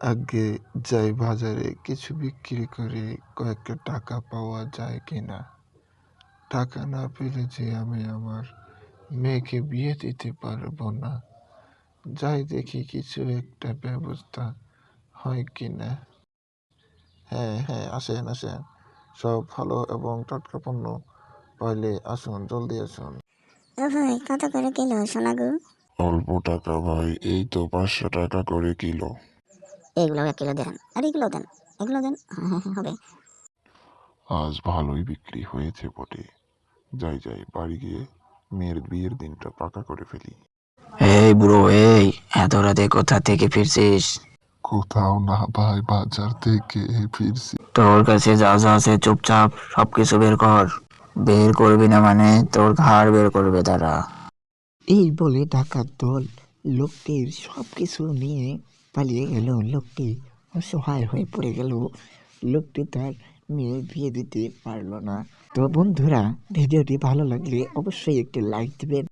আগে যাই বাজারে কিছু বিক্রি করে কয়েকটা টাকা পাওয়া যায় কিনা। টাকা না পেলে যে আমি আমার মেয়েকে বিয়ে দিতে পারবো না। যাই দেখি কিছু একটা ব্যবস্থা হয় কিনা। হ্যাঁ হ্যাঁ, আসেন আসেন, সব ভালো এবং টাটকা পণ্য পাইলে আসুন, জলদি আসুন। ও ভাই, কত করে কিলো সোনা গো? অল্প টাকা ভাই, এই তো 500 টাকা করে কিলো। এগুলো 1 কিলো দেন, আর এগুলো দেন, এগুলো দেন। হ্যাঁ হ্যাঁ হ্যাঁ, হবে। আজ ভালোই বিক্রি হয়েছে বটে। যাই যাই, বাড়ি গিয়ে মেয়ের বিয়ের দিনটা পাকা করে ফেলি। এই বুড়ো, এই এত রাতে কোথা থেকে ফিরছিস? কোথাও না ভাই, বাজার থেকে ফিরছি। তোর কাছে যা যা আছে চুপচাপ সবকিছু বের কর। বের করবি না মানে তোর ঘাড় বের করবে তারা। এই বলে ডাকাত দল লোকটির সবকিছু নিয়ে পালিয়ে গেল। লোকটি অসহায় হয়ে পড়ে গেল। লোকটি তার মেয়ে বিয়ে দিতে পারল না। তো বন্ধুরা, ভিডিওটি ভালো লাগলে অবশ্যই একটি লাইক দিবেন।